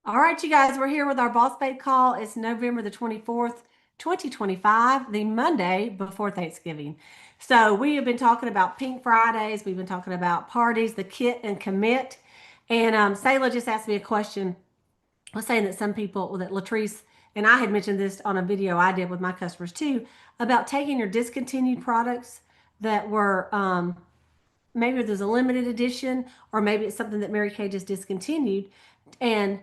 All right, you guys, we're here with our Boss Babe call. It's November the 24th, 2025, the Monday before Thanksgiving. So we have been talking about Pink Fridays. We've been talking about parties, the kit and commit. And Sayla just asked me a question. I was saying that some people, that Latrice and I had mentioned this on a video I did with my customers too, about taking your discontinued products that were maybe there's a limited edition, or maybe it's something that Mary Kay just discontinued, and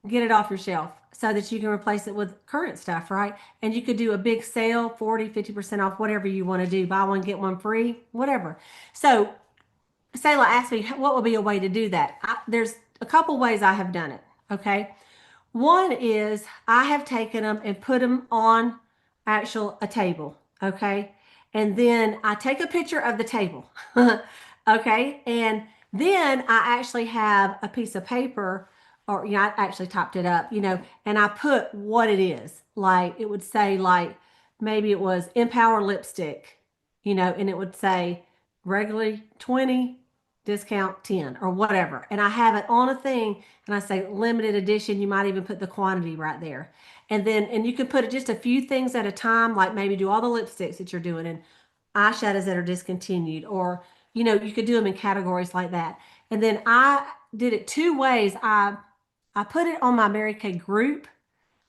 get it off your shelf so that you can replace it with current stuff, right? And you could do a big sale, 40, 50% off, whatever you want to do. Buy one, get one free, whatever. So Sayla asked me what would be a way to do that. There's a couple ways I have done it. Okay. One is I have taken them and put them on a table. Okay. And then I take a picture of the table. Okay. And then I actually have a piece of paper, or, I actually typed it up, and I put what it is. Like it would say, like, maybe it was Empower lipstick, and it would say regularly 20, discount 10, or whatever. And I have it on a thing, and I say limited edition. You might even put the quantity right there. And you can put it just a few things at a time, like maybe do all the lipsticks that you're doing and eyeshadows that are discontinued, or, you could do them in categories like that. And then I did it two ways. I put it on my Mary Kay group,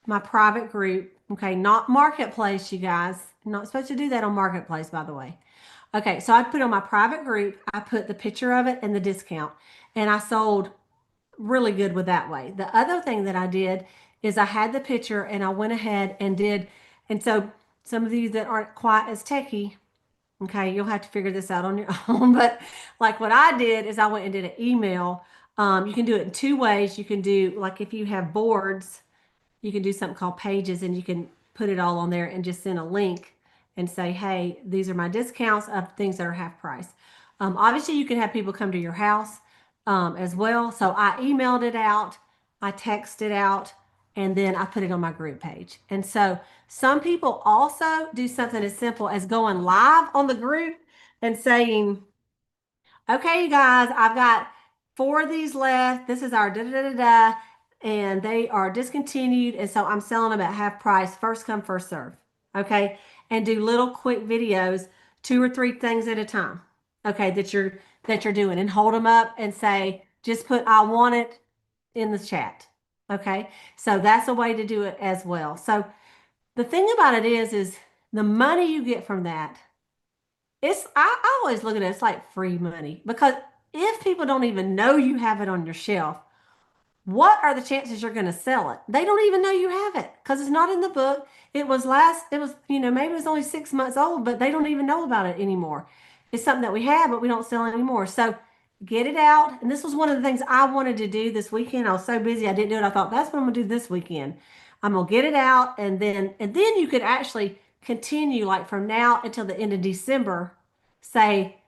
my private group. Okay, not Marketplace, you guys. I'm not supposed to do that on Marketplace, by the way. Okay, so I put on my private group, I put the picture of it and the discount, and I sold really good with that way. The other thing that I did is I had the picture and I went ahead and did, and so some of you that aren't quite as techie, okay, you'll have to figure this out on your own. But like what I did is I went and did an email. You can do it in two ways. You can do, like, if you have boards, you can do something called pages, and you can put it all on there and just send a link and say, hey, these are my discounts of things that are half price. Obviously, you can have people come to your house as well. So I emailed it out, I texted it out, and then I put it on my group page. And so some people also do something as simple as going live on the group and saying, okay, you guys, I've got four of these left. This is our da da da da, and they are discontinued. And so I'm selling them at half price, first come, first serve. Okay. And do little quick videos, two or three things at a time. Okay, that you're doing, and hold them up and say, just put I want it in the chat. Okay. So that's a way to do it as well. So the thing about it is the money you get from that, I always look at it, it's like free money, because if people don't even know you have it on your shelf, what are the chances you're going to sell it? They don't even know you have it because it's not in the book. Maybe it was only 6 months old, but they don't even know about it anymore. It's something that we have, but we don't sell anymore. So get it out. And this was one of the things I wanted to do this weekend. I was so busy I didn't do it. I thought that's what I'm gonna do this weekend. I'm gonna get it out, and then you could actually continue, like, from now until the end of December, say,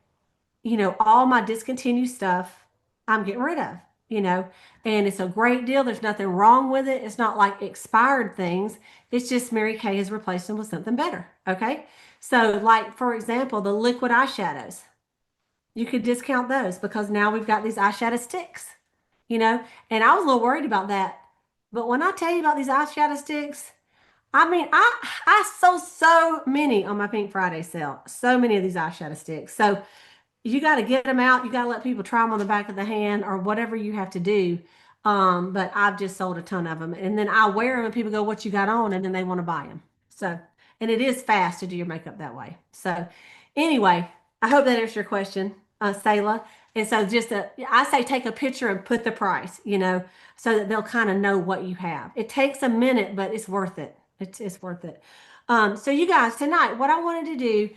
all my discontinued stuff I'm getting rid of, you know, and it's a great deal. There's nothing wrong with it. It's not like expired things. It's just Mary Kay has replaced them with something better. Okay. So, like, for example, the liquid eyeshadows, you could discount those because now we've got these eyeshadow sticks, you know, and I was a little worried about that. But when I tell you about these eyeshadow sticks, I mean, I sold so many on my Pink Friday sale, so many of these eyeshadow sticks. So you got to get them out. You got to let people try them on the back of the hand or whatever you have to do. But I've just sold a ton of them. And then I wear them and people go, what you got on? And then they want to buy them. So, and it is fast to do your makeup that way. So anyway, I hope that answers your question, Sayla. And so I say take a picture and put the price, so that they'll kind of know what you have. It takes a minute, but it's worth it. It's worth it. So you guys, tonight, what I wanted to do,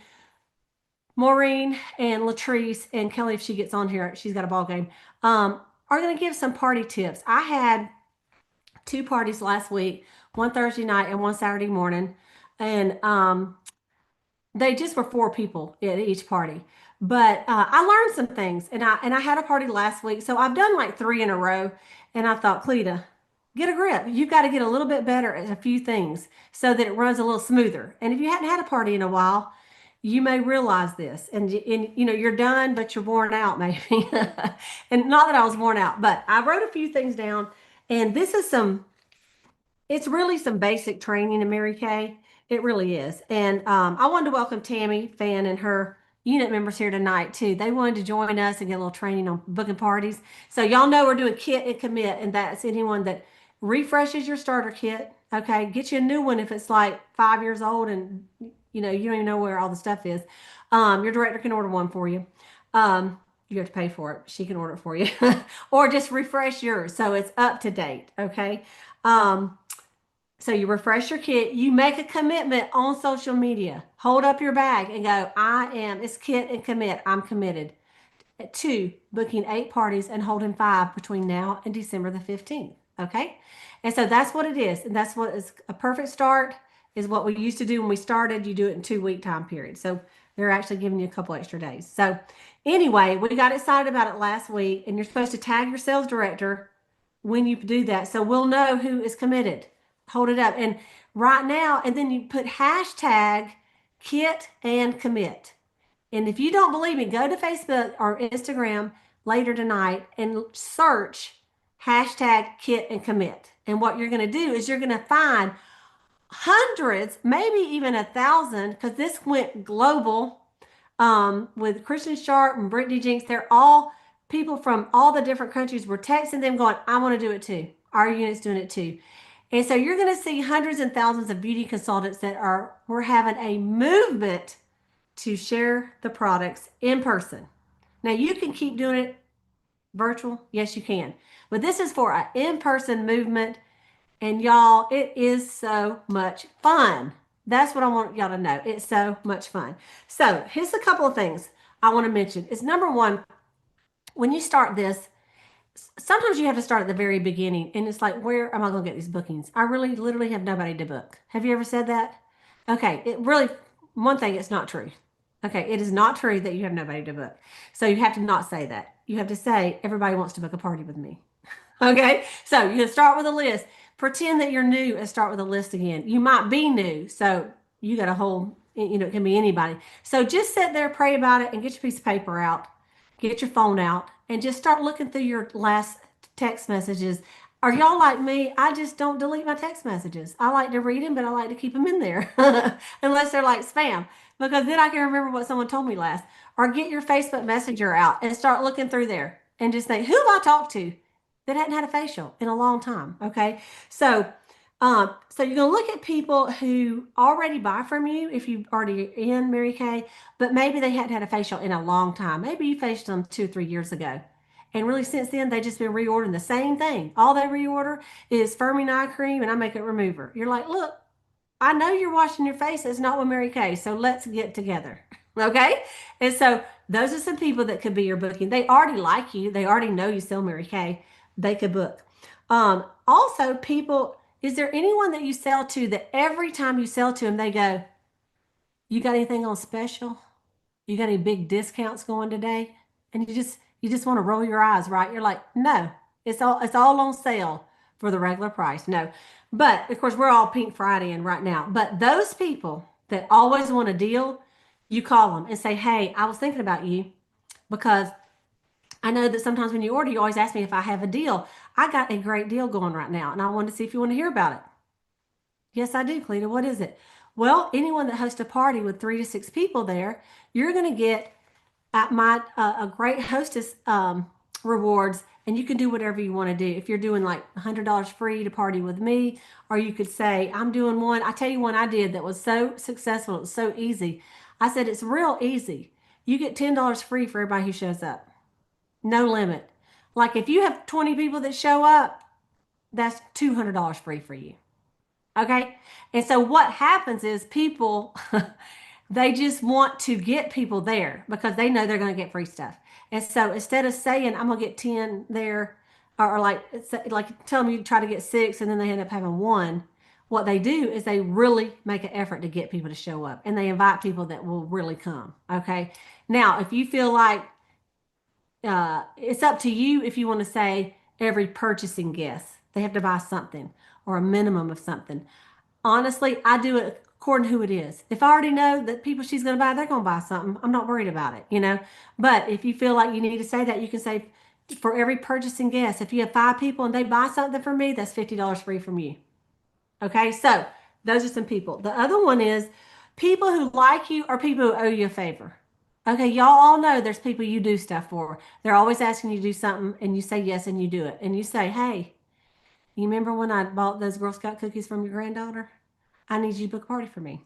Maureen and Latrice and Kelly, if she gets on here, she's got a ball game, are going to give some party tips. I had two parties last week, one Thursday night and one Saturday morning. And they just were four people at each party. But I learned some things, and I had a party last week. So I've done like three in a row. And I thought, Cleta, get a grip. You've got to get a little bit better at a few things so that it runs a little smoother. And if you hadn't had a party in a while, you may realize this, and you're done, but you're worn out maybe. And not that I was worn out, but I wrote a few things down, And it's really some basic training in Mary Kay. It really is. And I wanted to welcome Tammy Fan and her unit members here tonight too. They wanted to join us and get a little training on booking parties. So y'all know we're doing kit and commit, and that's anyone that refreshes your starter kit. Okay, get you a new one if it's like 5 years old and you don't even know where all the stuff is. Your director can order one for you. You have to pay for it. She can order it for you, or just refresh yours so it's up to date. Okay. Um, so you refresh your kit, you make a commitment on social media. Hold up your bag and go, it's kit and commit. I'm committed to booking 8 parties and holding 5 between now and December the 15th. Okay. And so that's what it is. And that's what is a perfect start is what we used to do when we started. You do it in 2 week time period. So they're actually giving you a couple extra days. So anyway, we got excited about it last week, and you're supposed to tag your sales director when you do that. So we'll know who is committed. Hold it up. And right now, and then you put hashtag kit and commit. And if you don't believe me, go to Facebook or Instagram later tonight and search hashtag kit and commit. And what you're going to do is you're going to find hundreds, maybe even 1,000, because this went global with Christian Sharp and Brittany Jinks. They're all people from all the different countries. We're texting them going, I want to do it too. Our unit's doing it too. And so you're going to see hundreds and thousands of beauty consultants we're having a movement to share the products in person. Now you can keep doing it virtual. Yes, you can. But this is for an in-person movement. And y'all, it is so much fun. That's what I want y'all to know. It's so much fun. So here's a couple of things I want to mention. It's number one, when you start this, sometimes you have to start at the very beginning, and it's like, where am I going to get these bookings? I really literally have nobody to book. Have you ever said that? Okay, one thing, it's not true. Okay, it is not true that you have nobody to book. So you have to not say that. You have to say, everybody wants to book a party with me. Okay, so you start with a list. Pretend that you're new and start with a list again. You might be new, so you got a whole, it can be anybody. So just sit there, pray about it, and get your piece of paper out, get your phone out, and just start looking through your last text messages. Are y'all like me? I just don't delete my text messages. I like to read them, but I like to keep them in there, unless they're like spam, because then I can remember what someone told me last. Or get your Facebook Messenger out and start looking through there and just think, who have I talked to that hadn't had a facial in a long time? Okay, so so you're gonna look at people who already buy from you if you already in Mary Kay, but maybe they hadn't had a facial in a long time. Maybe you facialed them 2 or 3 years ago, and really since then they just been reordering the same thing. All they reorder is firming eye cream and eye makeup remover. You're like, look, I know you're washing your face. It's not with Mary Kay, so let's get together. Okay, and so those are some people that could be your booking. They already like you. They already know you sell Mary Kay. They could book. Also, people, is there anyone that you sell to that every time you sell to them, they go, you got anything on special? You got any big discounts going today? And you just want to roll your eyes, right? You're like, no, it's all on sale for the regular price. No. But of course, we're all Pink Friday in right now. But those people that always want a deal, you call them and say, hey, I was thinking about you because I know that sometimes when you order, you always ask me if I have a deal. I got a great deal going right now, and I wanted to see if you want to hear about it. Yes, I do, Cleta. What is it? Well, anyone that hosts a party with 3 to 6 people there, you're going to get a great hostess rewards, and you can do whatever you want to do. If you're doing like $100 free to party with me, or you could say, I'm doing one. I tell you one I did that was so successful. It was so easy. I said, it's real easy. You get $10 free for everybody who shows up. No limit. Like if you have 20 people that show up, that's $200 free for you. Okay. And so what happens is people, they just want to get people there because they know they're going to get free stuff. And so instead of saying, I'm going to get 10 there, or like tell them you try to get 6 and then they end up having 1, what they do is they really make an effort to get people to show up, and they invite people that will really come. Okay. Now, if you feel like it's up to you if you want to say every purchasing guest, they have to buy something or a minimum of something. Honestly, I do it according to who it is. If I already know that people she's going to buy, they're going to buy something. I'm not worried about it. But if you feel like you need to say that, you can say for every purchasing guest. If you have 5 people and they buy something from me, that's $50 free from you. Okay, so those are some people. The other one is people who like you or people who owe you a favor. Okay, y'all all know there's people you do stuff for. They're always asking you to do something and you say yes and you do it. And you say, hey, you remember when I bought those Girl Scout cookies from your granddaughter? I need you to book a party for me.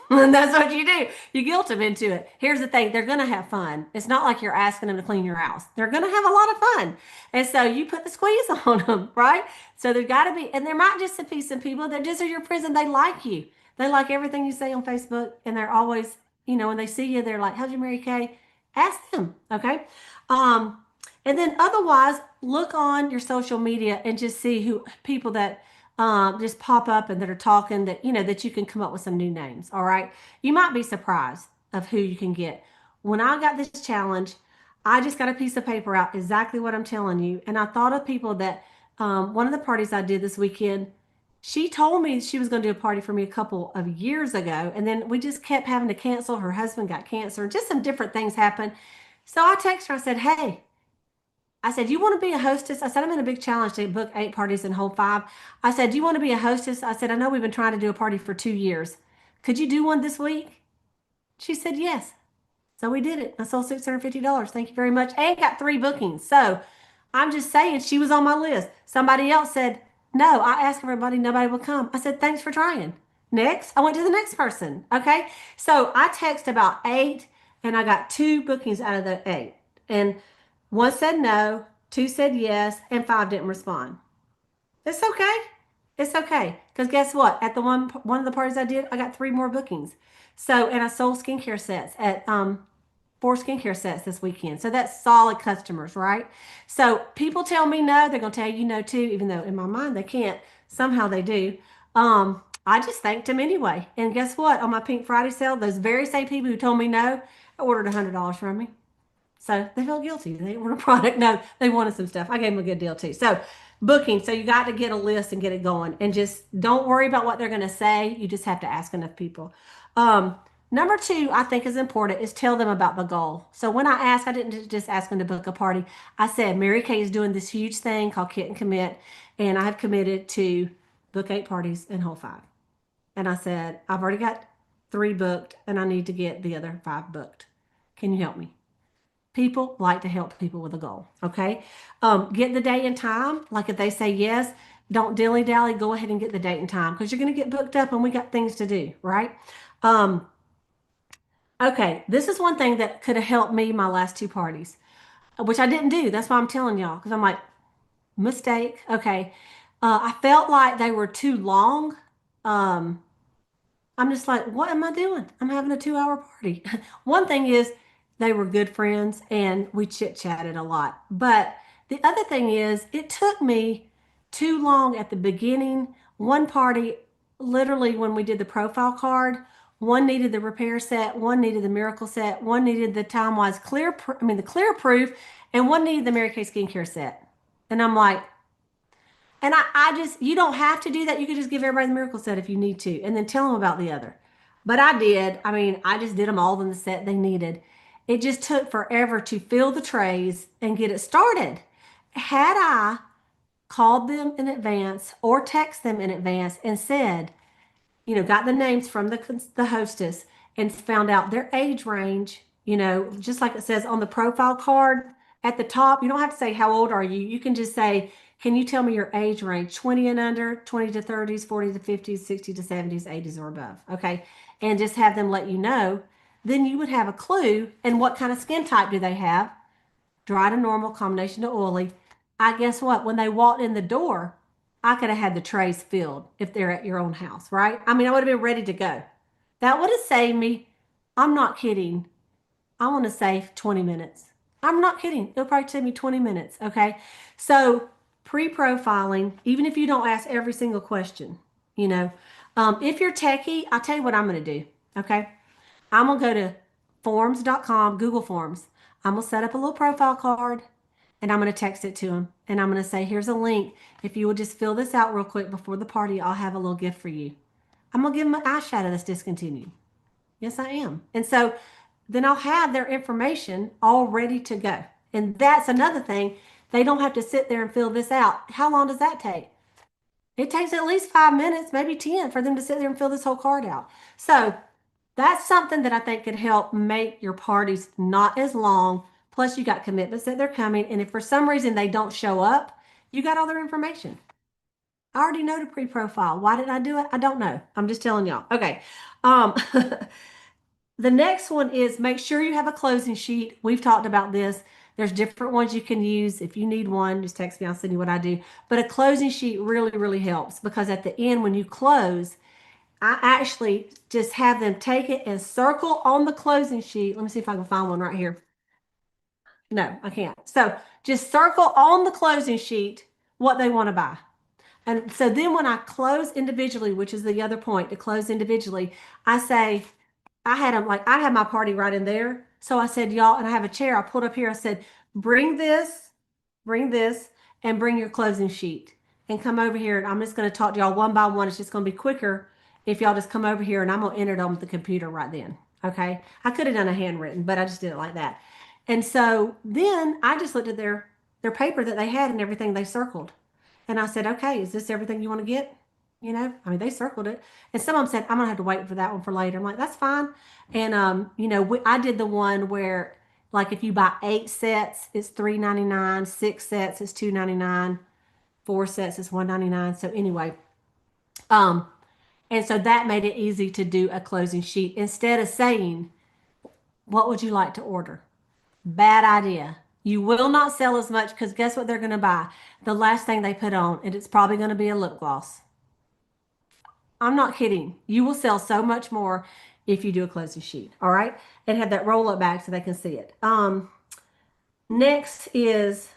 And that's what you do. You guilt them into it. Here's the thing, they're going to have fun. It's not like you're asking them to clean your house. They're going to have a lot of fun. And so you put the squeeze on them, right? So there's got to be, and there might just be some people that just are your prison. They like you. They like everything you say on Facebook. And they're always, when they see you, they're like, how's your Mary Kay? Ask them. Okay. Um, and then otherwise, look on your social media and just see who people that just pop up and that are talking that that you can come up with some new names. All right, you might be surprised of who you can get. When I got this challenge, I just got a piece of paper out exactly what I'm telling you, and I thought of people that one of the parties I did this weekend. She told me she was going to do a party for me a couple of years ago, and then we just kept having to cancel. Her husband got cancer, and just some different things happened. So I texted her. I said, "Hey." I said, you want to be a hostess? I said, I'm in a big challenge to book 8 parties and hold 5. I said, do you want to be a hostess? I said, I know we've been trying to do a party for 2 years. Could you do one this week? She said, yes. So we did it. I sold $650. Thank you very much. And got 3 bookings. So I'm just saying she was on my list. Somebody else said, no, I asked everybody, nobody will come. I said, thanks for trying. Next, I went to the next person. Okay. So I text about 8 and I got 2 bookings out of the 8. And one said no, 2 said yes, and 5 didn't respond. It's okay. It's okay. Because guess what? At the one of the parties I did, I got 3 more bookings. So, and I sold skincare sets at 4 skincare sets this weekend. So that's solid customers, right? So people tell me no, they're gonna tell you no too, even though in my mind they can't. Somehow they do. I just thanked them anyway. And guess what? On my Pink Friday sale, those very same people who told me no, ordered $100 from me. So they felt guilty. They ordered a product. No, they wanted some stuff. I gave them a good deal too. So booking. So you got to get a list and get it going, and just don't worry about what they're going to say. You just have to ask enough people. Um, Number 2, I think is important, is tell them about the goal. So when I asked, I didn't just ask them to book a party. I said, Mary Kay is doing this huge thing called Kit and Commit, and I have committed to book 8 parties and hold 5. And I said, I've already got 3 booked, and I need to get the other 5 booked. Can you help me? People like to help people with a goal. Okay. Get the date and time. Like if they say yes, don't dilly dally. Go ahead and get the date and time because you're going to get booked up and we got things to do. Right. Um, okay. This is one thing that could have helped me my last 2 parties, which I didn't do. That's why I'm telling y'all because I'm like, mistake. Okay. I felt like they were too long. Um, I'm just like, what am I doing? I'm having a 2-hour party. One thing is they were good friends and we chit chatted a lot. But the other thing is it took me too long at the beginning. One party, literally when we did the profile card, one needed the repair set, one needed the miracle set, one needed the time wise the clear proof, and one needed the Mary Kay skincare set. And I'm like, and I just, you don't have to do that. You could just give everybody the miracle set if you need to, and then tell them about the other. But I did. I mean, I just did them all in the set they needed. It just took forever to fill the trays and get it started. Had I called them in advance or text them in advance and said, got the names from the hostess and found out their age range, just like it says on the profile card at the top. You don't have to say, how old are you? You can just say, can you tell me your age range? 20 and under, 20 to 30s, 40 to 50s, 60 to 70s, 80s or above. Okay. And just have them let you know. Then you would have a clue. And what kind of skin type do they have? Dry to normal, combination to oily. I guess what? When they walked in the door, I could have had the trays filled if they're at your own house, right? I mean, I would have been ready to go. That would have saved me, I'm not kidding, I want to say 20 minutes. I'm not kidding. It'll probably take me 20 minutes, okay? So pre-profiling, even if you don't ask every single question, if you're techie, I'll tell you what I'm going to do, okay? I'm going to go to forms.com, Google Forms. I'm going to set up a little profile card and I'm going to text it to them. And I'm going to say, here's a link. If you will just fill this out real quick before the party, I'll have a little gift for you. I'm going to give them an eyeshadow that's discontinued. Yes, I am. And so then I'll have their information all ready to go. And that's another thing. They don't have to sit there and fill this out. How long does that take? It takes at least 5 minutes, maybe 10, for them to sit there and fill this whole card out. So that's something that I think could help make your parties not as long. Plus, you got commitments that they're coming. And if for some reason they don't show up, you got all their information. I already know the pre-profile. Why did I do it? I don't know. I'm just telling y'all. Okay. Um, the next one is make sure you have a closing sheet. We've talked about this. There's different ones you can use. If you need one, just text me. I'll send you what I do. But a closing sheet really, really helps because at the end, when you close, I actually just have them take it and circle on the closing sheet. Let me see if I can find one right here. No, I can't. So just circle on the closing sheet what they want to buy. And so then when I close individually, which is the other point to close individually, I say, I had them like, I had my party right in there. So I said, y'all, and I have a chair. I pulled up here. I said, bring this, bring this, and bring your closing sheet and come over here. And I'm just going to talk to y'all one by one. It's just going to be quicker if y'all just come over here and I'm going to enter it on the computer right then. Okay. I could have done a handwritten, but I just did it like that. And so then I just looked at their paper that they had and everything they circled. And I said, okay, is this everything you want to get? You know, I mean, they circled it. And some of them said, I'm gonna have to wait for that one for later. I'm like, that's fine. And I did the one where like if you buy 8 sets, it's $3.99, 6 sets is $2.99, 4 sets is $1.99. So anyway, um, and so that made it easy to do a closing sheet instead of saying, what would you like to order? Bad idea. You will not sell as much because guess what they're going to buy? The last thing they put on, and it's probably going to be a lip gloss. I'm not kidding. You will sell so much more if you do a closing sheet. All right. And have that roll up bag so they can see it. Next is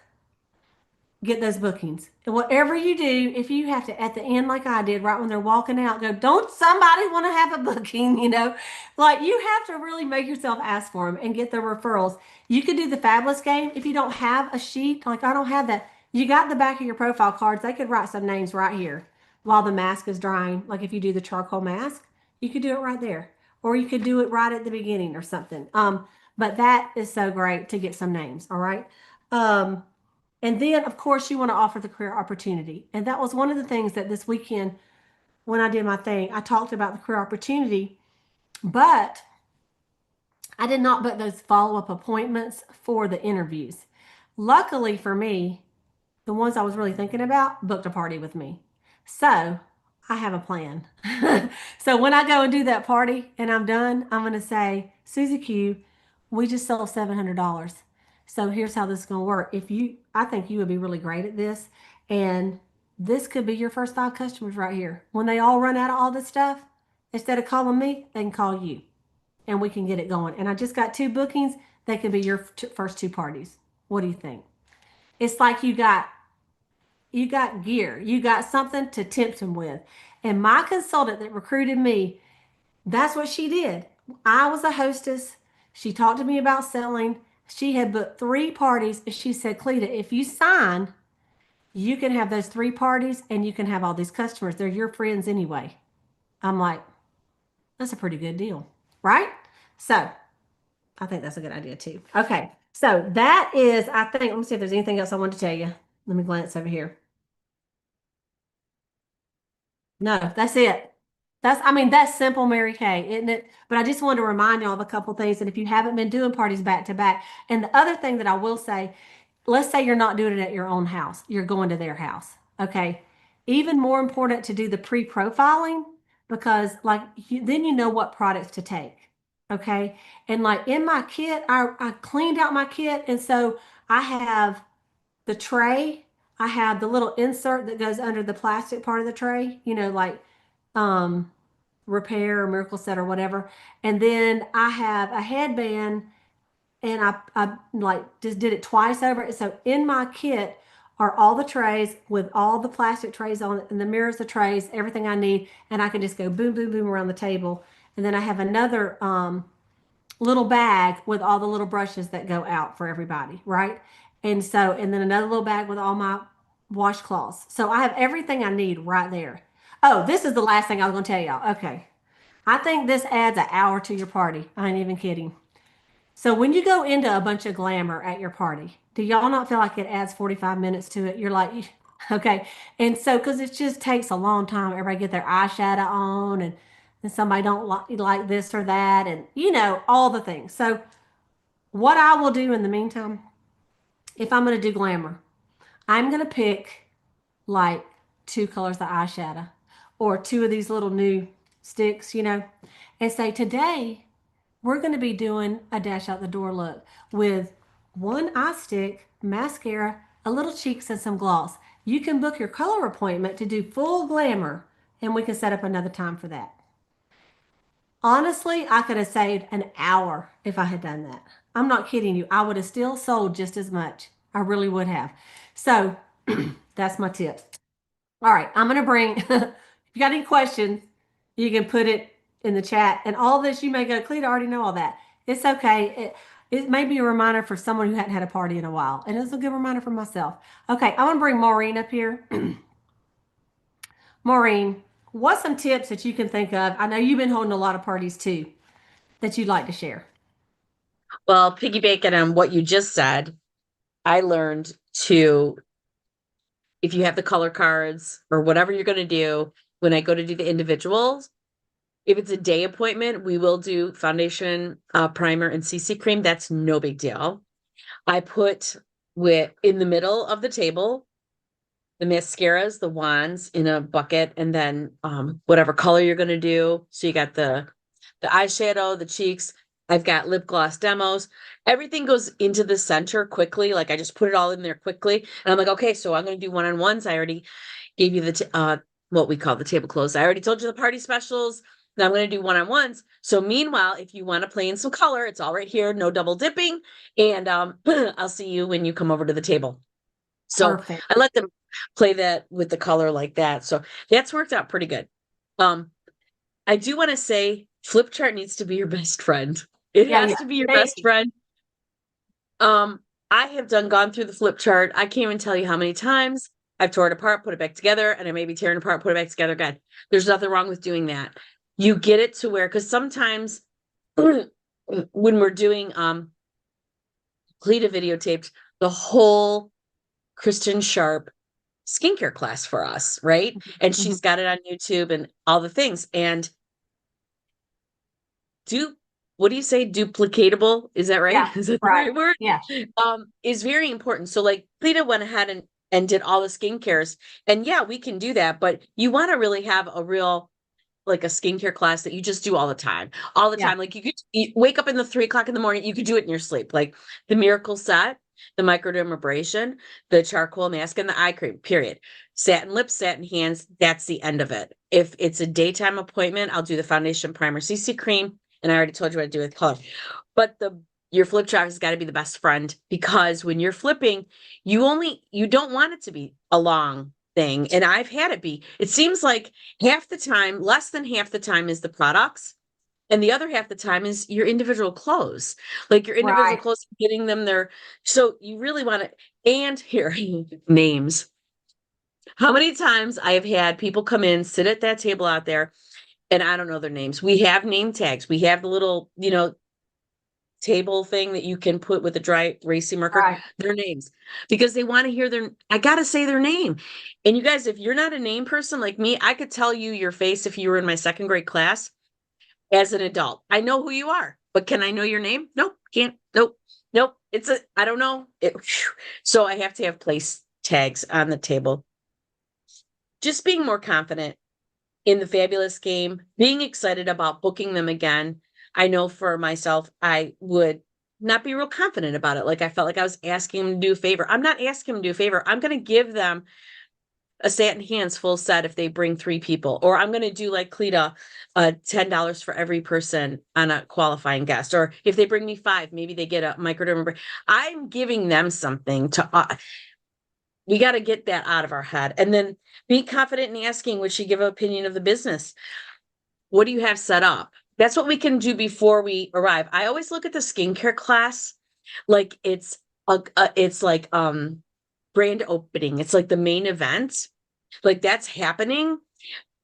get those bookings. And whatever you do, if you have to at the end, like I did, right when they're walking out, go, don't somebody want to have a booking? Like you have to really make yourself ask for them and get the referrals. You could do the fabulous game if you don't have a sheet. Like I don't have that. You got the back of your profile cards. They could write some names right here while the mask is drying. Like if you do the charcoal mask, you could do it right there. Or you could do it right at the beginning or something. But that is so great to get some names. All right. And then, of course, you want to offer the career opportunity. And that was one of the things that this weekend, when I did my thing, I talked about the career opportunity, but I did not book those follow-up appointments for the interviews. Luckily for me, the ones I was really thinking about booked a party with me. So I have a plan. So when I go and do that party and I'm done, I'm going to say, Susie Q, we just sold $700. So here's how this is going to work. I think you would be really great at this. And this could be your first 5 customers right here. When they all run out of all this stuff, instead of calling me, they can call you and we can get it going. And I just got 2 bookings. They could be your first 2 parties. What do you think? It's like you got gear. You got something to tempt them with. And my consultant that recruited me, that's what she did. I was a hostess. She talked to me about selling. She had booked 3 parties. She said, Cleta, if you sign, you can have those 3 parties and you can have all these customers. They're your friends anyway. I'm like, that's a pretty good deal, right? So I think that's a good idea too. Okay. So that is, I think, let me see if there's anything else I want to tell you. Let me glance over here. No, that's it. That's simple Mary Kay, isn't it? But I just wanted to remind y'all of a couple things. And if you haven't been doing parties back to back, and the other thing that I will say, let's say you're not doing it at your own house, you're going to their house. Okay. Even more important to do the pre-profiling because then you know what products to take. Okay. And like in my kit, I cleaned out my kit. And so I have the tray. I have the little insert that goes under the plastic part of the tray, like um, Repair or Miracle Set or whatever. And then I have a headband and I like just did it twice over. So in my kit are all the trays with all the plastic trays on it and the mirrors, the trays, everything I need. And I can just go boom, boom, boom around the table. And then I have another little bag with all the little brushes that go out for everybody, right? And then another little bag with all my washcloths. So I have everything I need right there. Oh, this is the last thing I was going to tell y'all. Okay. I think this adds an hour to your party. I ain't even kidding. So when you go into a bunch of glamour at your party, do y'all not feel like it adds 45 minutes to it? You're like, okay. And so, because it just takes a long time, everybody get their eyeshadow on and somebody don't like this or that and, all the things. So what I will do in the meantime, if I'm going to do glamour, I'm going to pick like two colors of eyeshadow or two of these little new sticks, and say, today we're going to be doing a dash out the door look with one eye stick, mascara, a little cheeks, and some gloss. You can book your color appointment to do full glamour, and we can set up another time for that. Honestly, I could have saved an hour if I had done that. I'm not kidding you. I would have still sold just as much. I really would have. So that's my tip. All right, I'm going to bring, if you got any questions, you can put it in the chat. And all this, you may go, Cleta, I already know all that. It's okay. It may be a reminder for someone who hadn't had a party in a while. And it's a good reminder for myself. Okay, I want to bring Maureen up here. Maureen, what's some tips that you can think of? I know you've been holding a lot of parties too that you'd like to share. Well, piggybacking on what you just said, I learned to, if you have the color cards or whatever you're going to do, when I go to do the individuals, if it's a day appointment, we will do foundation, primer, and CC cream. That's no big deal. I put in the middle of the table the mascaras, the wands in a bucket, and then whatever color you're going to do. So you got the eyeshadow, the cheeks. I've got lip gloss demos. Everything goes into the center quickly. Like I just put it all in there quickly. And I'm like, okay, so I'm going to do one-on-ones. I already gave you what we call the table clothes. I already told you the party specials. Now I'm going to do one-on-ones. So meanwhile, if you want to play in some color, it's all right here. No double dipping. And I'll see you when you come over to the table. So Perfect. I let them play that with the color like that. So that's worked out pretty good. I do want to say flip chart needs to be your best friend. It Yeah, has yeah. to be your They, best friend. I have gone through the flip chart. I can't even tell you how many times I've torn it apart, put it back together, and I may be tearing it apart, put it back together. God, there's nothing wrong with doing that. You get it to where, because sometimes when we're doing Cleta videotaped the whole Kristen Sharp skincare class for us, right? And she's got it on YouTube and all the things. And what do you say? Duplicatable? Is that right? yeah, Is that the right. right word? Yeah, Is very important. So like Cleta went ahead and did all the skincares. And yeah, we can do that, but you want to really have a real like a skincare class that you just do all the time, all the yeah, time. Like you wake up in the 3 o'clock in the morning, you could do it in your sleep. Like the miracle set, the microdermabrasion, the charcoal mask, and the eye cream, period. Satin lips, satin hands. That's the end of it. If it's a daytime appointment, I'll do the foundation primer CC cream. And I already told you what to do with color. But your flip chart has got to be the best friend because when you're flipping, you don't want it to be a long thing. And I've had it be. It seems like half the time, less than half the time is the products. And the other half the time is your individual clothes, like your individual right. clothes, getting them there. So you really want to, and here, names. How many times I have had people come in, sit at that table out there, and I don't know their names. We have name tags. We have the little, table thing that you can put with a dry erasing marker, Right. their names, because they want to hear I got to say their name. And you guys, if you're not a name person like me, I could tell you your face if you were in my second grade class as an adult. I know who you are, but can I know your name? Nope, can't. Nope, nope. I don't know. So I have to have place tags on the table. Just being more confident in the fabulous game, being excited about booking them again. I know for myself, I would not be real confident about it. Like I felt like I was asking them to do a favor. I'm not asking them to do a favor. I'm going to give them a satin hands full set if they bring 3 people, or I'm going to do like Cleta, $10 for every person on a qualifying guest. Or if they bring me 5, maybe they get a microdermabrasion. I'm giving them something we got to get that out of our head. And then be confident in asking, would she give an opinion of the business? What do you have set up? That's what we can do before we arrive. I always look at the skincare class like it's like brand opening. It's like the main event. Like that's happening.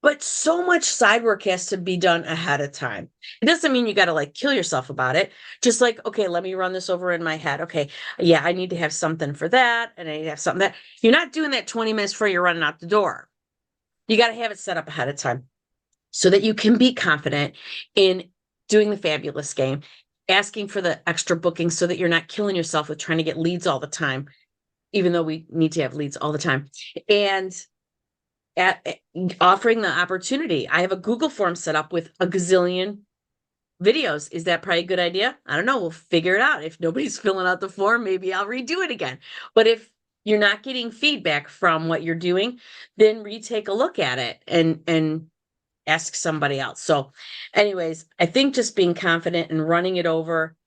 But so much side work has to be done ahead of time. It doesn't mean you got to like kill yourself about it. Just like, okay, let me run this over in my head. Okay, yeah, I need to have something for that. And I need to have something that you're not doing that 20 minutes before you're running out the door. You got to have it set up ahead of time so that you can be confident in doing the fabulous game, asking for the extra booking so that you're not killing yourself with trying to get leads all the time, even though we need to have leads all the time. And at offering the opportunity. I have a Google form set up with a gazillion videos. Is that probably a good idea? I don't know. We'll figure it out. If nobody's filling out the form, maybe I'll redo it again. But if you're not getting feedback from what you're doing, then retake a look at it and ask somebody else. So anyways, I think just being confident and running it over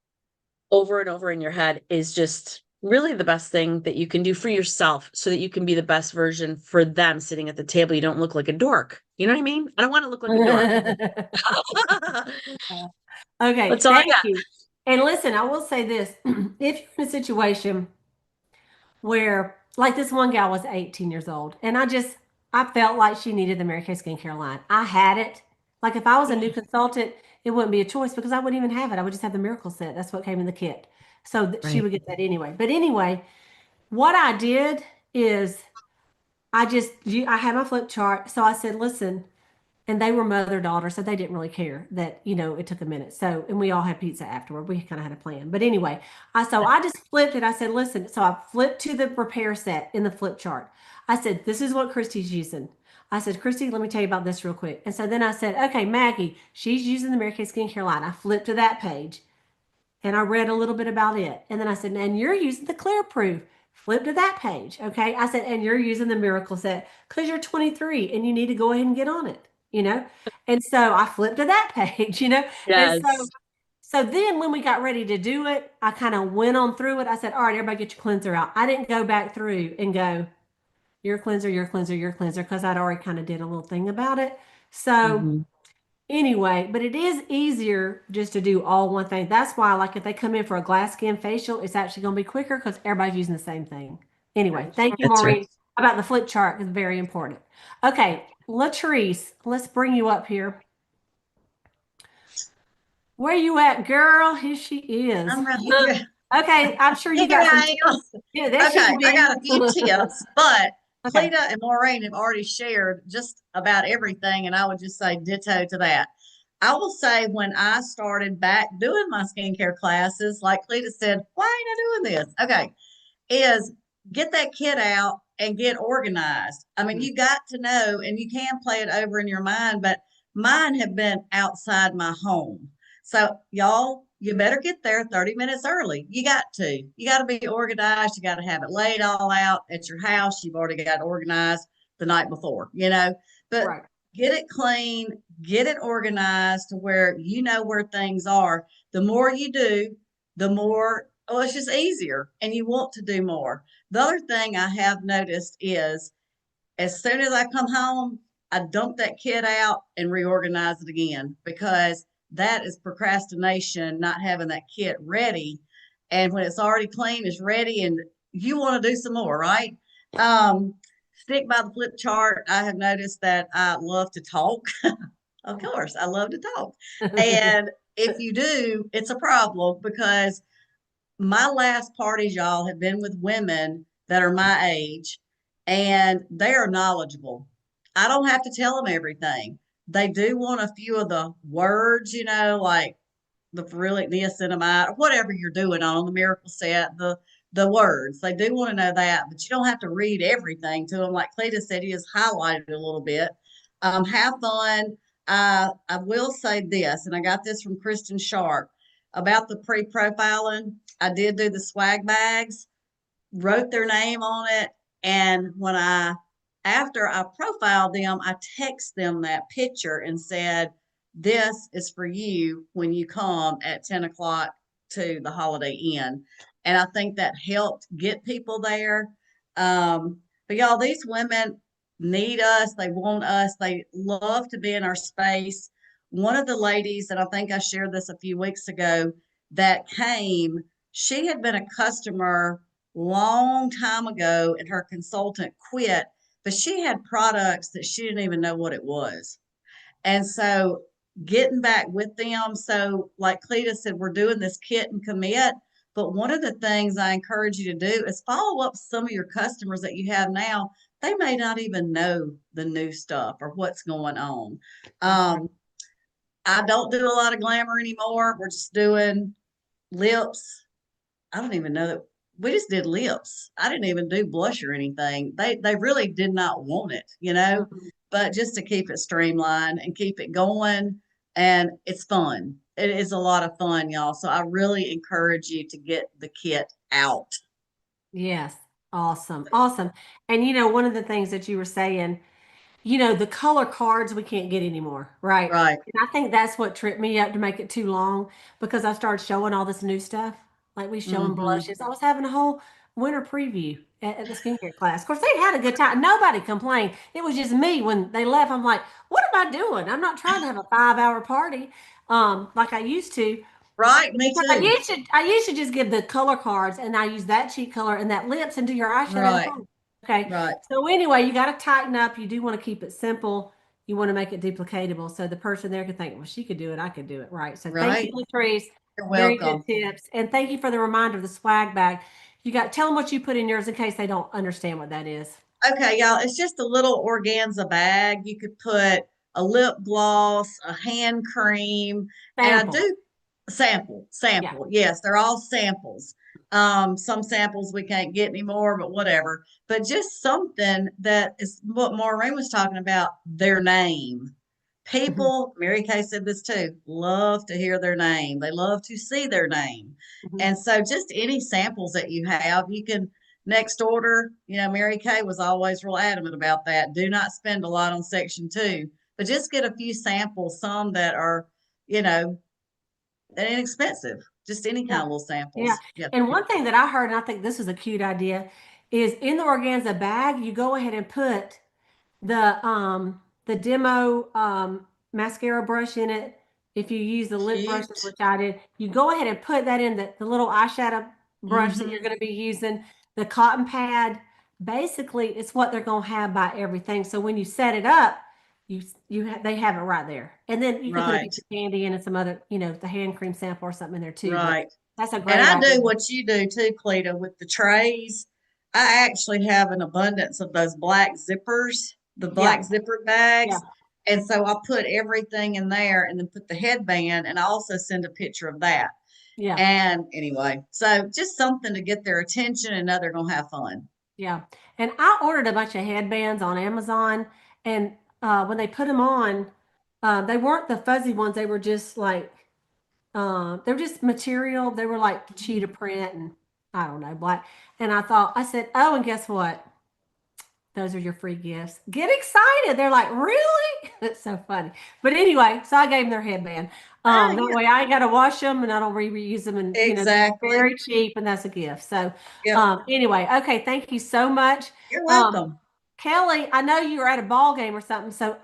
and over in your head is just really the best thing that you can do for yourself so that you can be the best version for them sitting at the table. You don't look like a dork. You know what I mean? I don't want to look like a dork. Okay, That's all I thank got. you. And listen, I will say this. If you're in a situation where, like this one gal was 18 years old, and I felt like she needed the Mary Kay skincare line. I had it. Like if I was a new consultant, it wouldn't be a choice because I wouldn't even have it. I would just have the miracle set. That's what came in the kit. So she Right. would get that anyway. But anyway, what I did is I had my flip chart. So I said, listen, and they were mother daughter, so they didn't really care that it took a minute. So and we all had pizza afterward. We kind of had a plan. But anyway, I just flipped it. I said, listen. So I flipped to the repair set in the flip chart. I said, this is what Christy's using. I said, Christy, let me tell you about this real quick. And so then I said, okay, Maggie, she's using the Mary Kay skincare line. I flipped to that page and I read a little bit about it. And then I said, and you're using the clear proof. Flip to that page. Okay. I said, and you're using the miracle set because you're 23 and you need to go ahead and get on it, you know? And so I flipped to that page, you know? And Yes. so then when we got ready to do it, I kind of went on through it. I said, all right, everybody get your cleanser out. I didn't go back through and go, your cleanser, your cleanser, your cleanser, because I'd already kind of did a little thing about it. So Mhm. anyway, but it is easier just to do all one thing. That's why, like, if they come in for a glass skin facial, it's actually going to be quicker because everybody's using the same thing. Anyway, thank you, That's right. Maureen, about the flip chart is very important. Okay, Latrice, let's bring you up here. Where you at, girl? Here she is. I'm right here. Okay, I'm sure you Here got some. I am. Yeah, there she Okay, can I be. got a few tips, but Okay. Cleta and Maureen have already shared just about everything, and I would just say ditto to that. I will say when I started back doing my skincare classes, like Cleta said, why ain't I doing this? Okay, is get that kid out and get organized. I mean, you got to know, and you can play it over in your mind, but mine have been outside my home. So, y'all, you better get there 30 minutes early. You got to. You got to be organized. You got to have it laid all out at your house. You've already got it organized the night before, but Right. get it clean, get it organized to where you know where things are. The more you do, the more it's just easier and you want to do more. The other thing I have noticed is as soon as I come home, I dump that kid out and reorganize it again because that is procrastination, not having that kit ready. And when it's already clean, it's ready, and you want to do some more, right? Um, Stick by the flip chart. I have noticed that I love to talk. Of course, I love to talk. And if you do, it's a problem because my last parties, y'all, have been with women that are my age and they are knowledgeable. I don't have to tell them everything. They do want a few of the words, like the ferulic niacinamide or whatever you're doing on the miracle set, the words. They do want to know that, but you don't have to read everything to them. Like Cleta said, he has highlighted a little bit. Have fun. I will say this, and I got this from Kristen Sharp about the pre-profiling. I did do the swag bags, wrote their name on it, and after I profiled them, I text them that picture and said, "This is for you when you come at 10 o'clock to the Holiday Inn." And I think that helped get people there. But y'all, these women need us. They want us. They love to be in our space. One of the ladies, and I think I shared this a few weeks ago, that came, she had been a customer long time ago and her consultant quit but she had products that she didn't even know what it was. And so getting back with them. So, like Cleta said, we're doing this kit and commit. But one of the things I encourage you to do is follow up some of your customers that you have now. They may not even know the new stuff or what's going on. Right. I don't do a lot of glamour anymore. We're just doing lips. I don't even know that we just did lips. I didn't even do blush or anything. They really did not want it, Mhm. but just to keep it streamlined and keep it going, and it's fun. It is a lot of fun, y'all. So I really encourage you to get the kit out. Yes. Awesome. Awesome. And one of the things that you were saying, the color cards we can't get anymore, right? Right. And I think that's what tripped me up to make it too long because I started showing all this new stuff. Like we showing Mm-hmm. blushes. I was having a whole winter preview at the skincare class. Of course, they had a good time. Nobody complained. It was just me when they left. I'm like, what am I doing? I'm not trying to have a 5-hour party like I used to. Right. Me Because I too. used to, I used to just give the color cards and I use that cheek color and that lips and do your eyeshadow at Right. home. Okay. Right. So anyway, you got to tighten up. You do want to keep it simple. You want to make it duplicatable. So the person there can think, well, she could do it. I could do it. Right. So thank you, Right. Latrice. You're Very good welcome. tips. And thank you for the reminder of the swag bag. Tell them what you put in yours in case they don't understand what that is. Okay, y'all, it's just a little organza bag. You could put a lip gloss, a hand cream, and I Sample. do Yeah. sample. Yes, they're all samples. Some samples we can't get anymore, but whatever. But just something that is what Maureen was talking about, their name. Mhm. People, Mary Kay said this too, love to hear their name. They love to see their name. Mhm. And so just any samples that you have, you can next order. Mary Kay was always real adamant about that. Do not spend a lot on section two, but just get a few samples, some that are, you know, inexpensive. Just any kind Yeah. of little Yeah. samples. Yeah. And one thing that I heard, and I think this is a cute idea, is in the organza bag, you go ahead and put the demo mascara brush in it. If you use the lip brushes, Cute. which I did, you go ahead and put that in the little eyeshadow brush that you're Mm-hmm. going to be using, the cotton pad. Basically, it's what they're going to have by everything. So when you set it up, they have it right there. And then you can put a Right. piece of candy in and some other, the hand cream sample or something in there too. But Right. that's a And great I idea. do what you do too, Cleta, with the trays. I actually have an abundance of those black zippers, the black Yeah, zipper yeah, bags. And so I put everything in there and then put the headband, and I also send a picture of that. yeah. And anyway, so just something to get their attention and know they're going to have fun. Yeah. And I ordered a bunch of headbands on Amazon, and when they put them on, they weren't the fuzzy ones. They were just like, they were just material. They were like cheetah print and I don't know, black. And I said, oh, and guess what? Those are your free gifts. Get excited. They're like, really? That's so funny. But anyway, so I gave them their headband. Ah, That yeah, way I ain't got to wash them and I don't reuse them. And, they're exactly. very cheap and that's a gift. So, Yep. anyway, okay. Thank you so much. You're Um, welcome. Kelly, I know you were at a ball game or something. So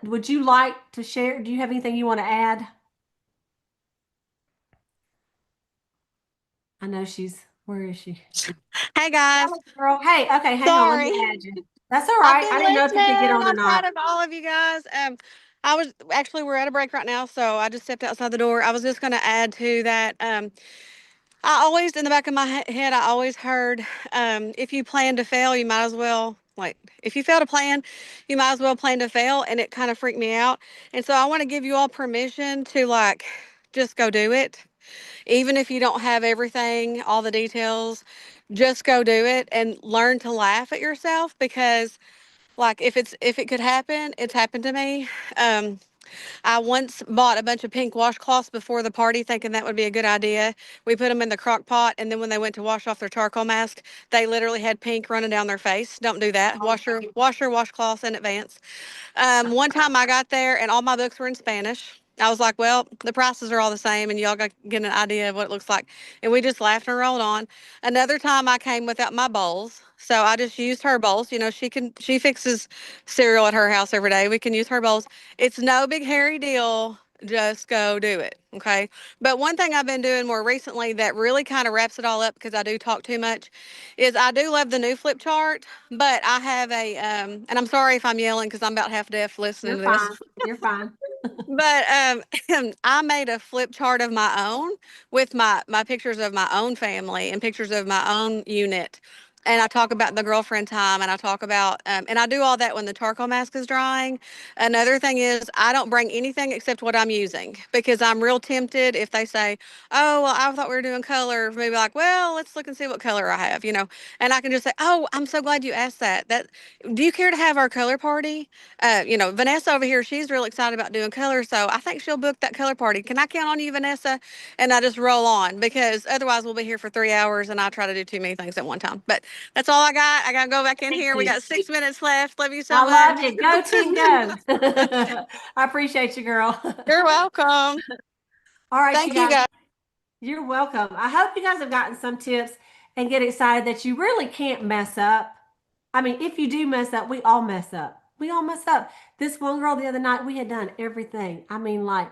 would you like to share? Do you have anything you want to add? I know where is she? Hey guys, Kelly, girl. Hey, okay. Hang on. Let sorry. me add you. That's all I've right. been I didn't know if you could get listening. on or I'm not. proud of all of you guys. We're at a break right now, so I just stepped outside the door. I was just going to add to that. I always, in the back of my head, I always heard, if you plan to fail, you might as well, like, if you fail to plan, you might as well plan to fail. And it kind of freaked me out. And so I want to give you all permission to, like, just go do it. Even if you don't have everything, all the details, just go do it and learn to laugh at yourself because like if it could happen, it's happened to me. Um, I once bought a bunch of pink washcloths before the party thinking that would be a good idea. We put them in the crock pot and then when they went to wash off their charcoal mask, they literally had pink running down their face. Don't do that. Wash your washcloths in advance. One time I got there and all my books were in Spanish. I was like, well, the prices are all the same and y'all got to get an idea of what it looks like. And we just laughed and rolled on. Another time I came without my bowls. So I just used her bowls. She fixes cereal at her house every day. We can use her bowls. It's no big hairy deal. just go do it. Okay. But one thing I've been doing more recently that really kind of wraps it all up, because I do talk too much, is I do love the new flip chart, but I have a, and I'm sorry if I'm yelling because I'm about half deaf listening You're to this. fine. You're fine. But I made a flip chart of my own with my pictures of my own family and pictures of my own unit. And I talk about the girlfriend time, and I talk about, and I do all that when the charcoal mask is drying. Another thing is, I don't bring anything except what I'm using, because I'm real tempted if they say, "Oh, well, I thought we were doing color." Maybe like, "Well, let's look and see what color I have," and I can just say, "Oh, I'm so glad you asked that. Do you care to have our color party?" Vanessa over here, she's real excited about doing color, so I think she'll book that color party. Can I count on you, Vanessa? And I just roll on, because otherwise we'll be here for 3 hours and I try to do too many things at one time. But that's all I got. I got to go back in Thank here. We you. got 6 minutes left. Love you so I love much. it. Go team, go. I appreciate you, girl. You're welcome. All right, you Thank you, guys. guys. You're welcome. I hope you guys have gotten some tips and get excited that you really can't mess up. I mean, if you do mess up, we all mess up. We all mess up. This one girl the other night, we had done everything. I mean, like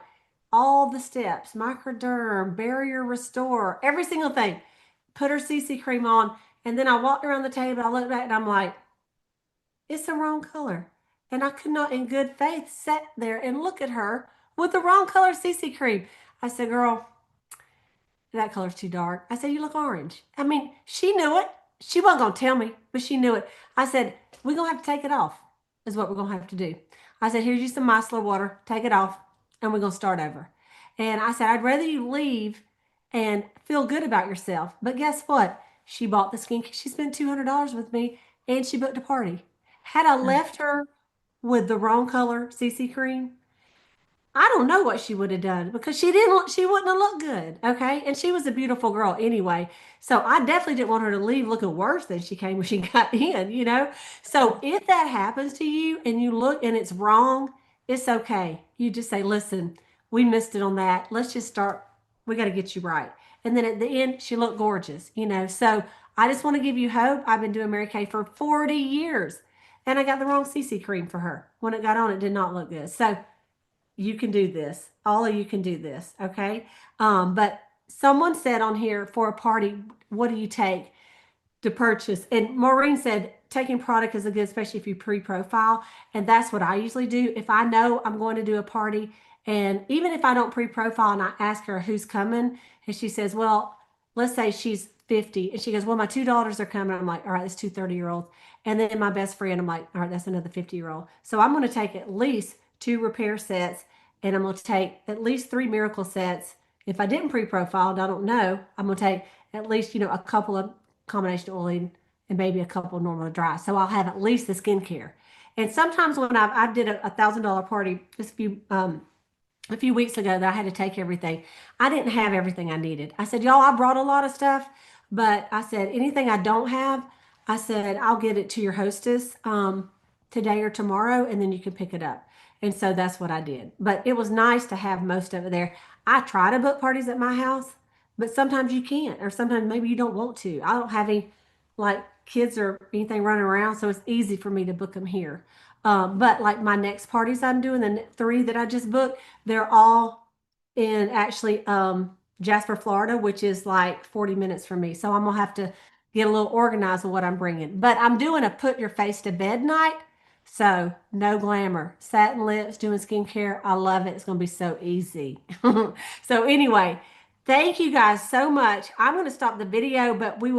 all the steps, microderm, barrier restore, every single thing. Put her CC cream on. And then I walked around the table. I looked back and I'm like, it's the wrong color. And I could not, in good faith, sit there and look at her with the wrong color CC cream. I said, girl, that color's too dark. I said, you look orange. I mean, she knew it. She wasn't going to tell me, but she knew it. I said, we're going to have to take it off, is what we're going to have to do. I said, here's you some micellar water. Take it off, and we're going to start over. And I said, I'd rather you leave and feel good about yourself. But guess what? She bought the skin. She spent $200 with me, and she booked a party. Had I left her with the wrong color CC cream, I don't know what she would have done, because she wouldn't have looked good. Okay. And she was a beautiful girl anyway. So I definitely didn't want her to leave looking worse than she came when she got in. So if that happens to you and you look and it's wrong, it's okay. You just say, listen, we missed it on that. Let's just start. We got to get you right. And then at the end, she looked gorgeous. So I just want to give you hope. I've been doing Mary Kay for 40 years, and I got the wrong CC cream for her. When it got on, it did not look good. So you can do this. All of you can do this. Okay. But someone said on here, for a party, what do you take to purchase? And Maureen said taking product is a good, especially if you pre-profile. And that's what I usually do. If I know I'm going to do a party, and even if I don't pre-profile and I ask her who's coming, and she says, well, let's say she's 50, and she goes, well, my two daughters are coming. I'm like, all right, that's two 30-year-olds. And then my best friend, I'm like, all right, that's another 50-year-old. So I'm going to take at least 2 repair sets, and I'm going to take at least 3 miracle sets. If I didn't pre-profiled, I don't know. I'm going to take at least, a couple of combination oil and maybe a couple normal dry. So I'll have at least the skincare. And sometimes when I did a $1,000 party just a few weeks ago that I had to take everything, I didn't have everything I needed. I said, y'all, I brought a lot of stuff, but I said, anything I don't have, I said, I'll get it to your hostess today or tomorrow, and then you can pick it up. And so that's what I did. But it was nice to have most of it there. I try to book parties at my house, but sometimes you can't, or sometimes maybe you don't want to. I don't have any like kids or anything running around, so it's easy for me to book them here. But like my next parties I'm doing, the 3 that I just booked, they're all in actually Jasper, Florida, which is like 40 minutes from me. So I'm gonna have to get a little organized with what I'm bringing. But I'm doing a put your face to bed night. So no glamour, satin lips, doing skincare. I love it. It's going to be so easy. So anyway, thank you guys so much. I'm going to stop the video, but we will